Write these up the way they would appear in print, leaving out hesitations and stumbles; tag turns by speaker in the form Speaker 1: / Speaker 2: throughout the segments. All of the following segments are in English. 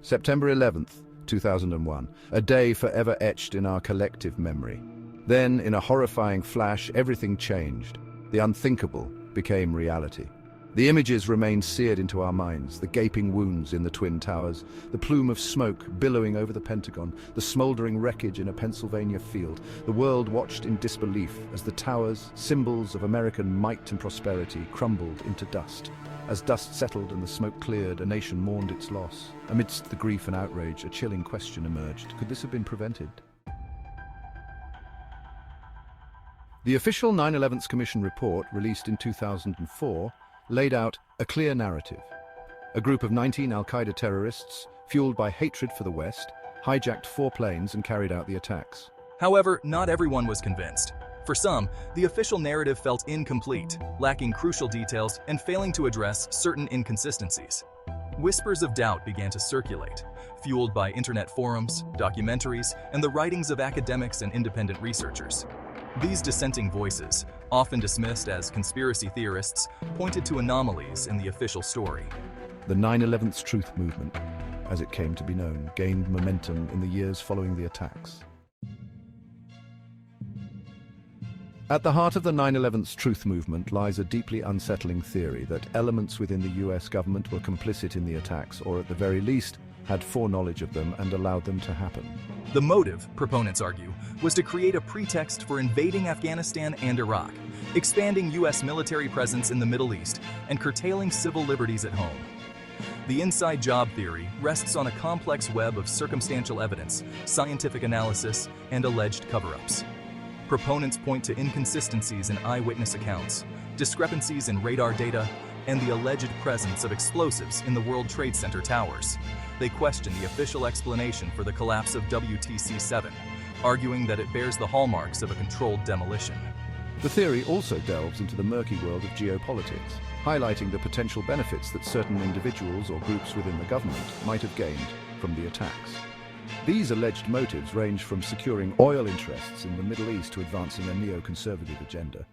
Speaker 1: September 11th, 2001, a day forever etched in our collective memory. Then, in a horrifying flash, everything changed. The unthinkable became reality. The images remained seared into our minds, the gaping wounds in the Twin Towers, the plume of smoke billowing over the Pentagon, the smoldering wreckage in a Pennsylvania field. The world watched in disbelief as the towers, symbols of American might and prosperity, crumbled into dust. As dust settled and the smoke cleared, a nation mourned its loss. Amidst the grief and outrage, a chilling question emerged. Could this have been prevented? The official 9/11 Commission report, released in 2004, laid out a clear narrative. A group of 19 al-Qaeda terrorists, fueled by hatred for the West, hijacked 4 planes and carried out the attacks.
Speaker 2: However, not everyone was convinced. For some, the official narrative felt incomplete, lacking crucial details and failing to address certain inconsistencies. Whispers of doubt began to circulate, fueled by internet forums, documentaries, and the writings of academics and independent researchers. These dissenting voices, often dismissed as conspiracy theorists, pointed to anomalies in the official story.
Speaker 1: The 9/11 Truth Movement, as it came to be known, gained momentum in the years following the attacks. At the heart of the 9/11 Truth Movement lies a deeply unsettling theory that elements within the US government were complicit in the attacks, or at the very least, had foreknowledge of them and allowed them to happen.
Speaker 2: The motive, proponents argue, was to create a pretext for invading Afghanistan and Iraq, expanding US military presence in the Middle East, and curtailing civil liberties at home. The inside job theory rests on a complex web of circumstantial evidence, scientific analysis, and alleged cover-ups. Proponents point to inconsistencies in eyewitness accounts, discrepancies in radar data, and the alleged presence of explosives in the World Trade Center towers. They question the official explanation for the collapse of WTC-7, arguing that it bears the hallmarks of a controlled demolition.
Speaker 1: The theory also delves into the murky world of geopolitics, highlighting the potential benefits that certain individuals or groups within the government might have gained from the attacks. These alleged motives range from securing oil interests in the Middle East to advancing a neoconservative agenda.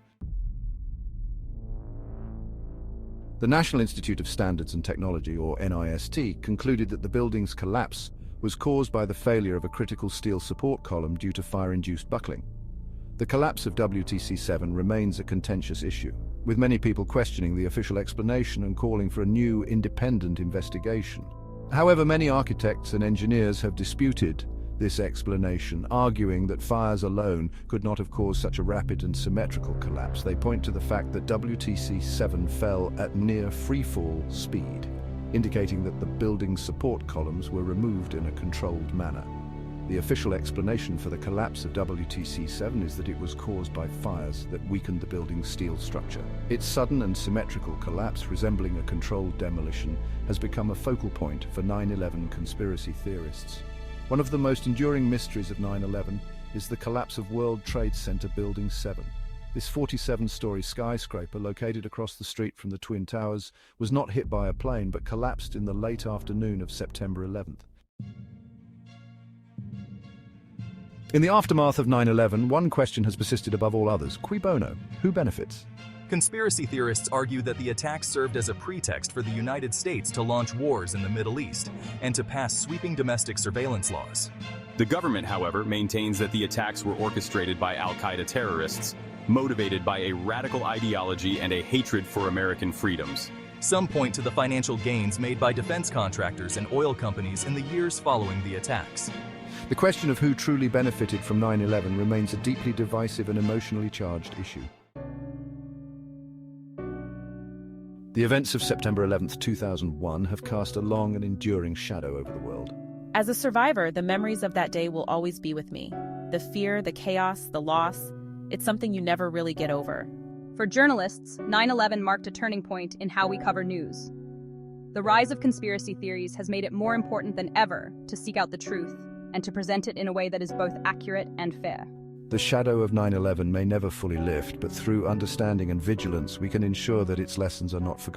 Speaker 1: The National Institute of Standards and Technology, or NIST, concluded that the building's collapse was caused by the failure of a critical steel support column due to fire-induced buckling. The collapse of WTC-7 remains a contentious issue, with many people questioning the official explanation and calling for a new, independent investigation. However, many architects and engineers have disputed this explanation, arguing that fires alone could not have caused such a rapid and symmetrical collapse. They point to the fact that WTC-7 fell at near freefall speed, indicating that the building's support columns were removed in a controlled manner. The official explanation for the collapse of WTC-7 is that it was caused by fires that weakened the building's steel structure. Its sudden and symmetrical collapse, resembling a controlled demolition, has become a focal point for 9/11 conspiracy theorists. One of the most enduring mysteries of 9/11 is the collapse of World Trade Center Building 7. This 47-story skyscraper, located across the street from the Twin Towers, was not hit by a plane but collapsed in the late afternoon of September 11th. In the aftermath of 9/11, one question has persisted above all others. Cui Bono? Who benefits?
Speaker 2: Conspiracy theorists argue that the attacks served as a pretext for the United States to launch wars in the Middle East and to pass sweeping domestic surveillance laws.
Speaker 3: The government, however, maintains that the attacks were orchestrated by al-Qaeda terrorists, motivated by a radical ideology and a hatred for American freedoms.
Speaker 2: Some point to the financial gains made by defense contractors and oil companies in the years following the attacks.
Speaker 1: The question of who truly benefited from 9/11 remains a deeply divisive and emotionally charged issue. The events of September 11th, 2001 have cast a long and enduring shadow over the world.
Speaker 4: As a survivor, the memories of that day will always be with me. The fear, the chaos, the loss, it's something you never really get over.
Speaker 5: For journalists, 9/11 marked a turning point in how we cover news. The rise of conspiracy theories has made it more important than ever to seek out the truth and to present it in a way that is both accurate and fair.
Speaker 1: The shadow of 9/11 may never fully lift, but through understanding and vigilance, we can ensure that its lessons are not forgotten.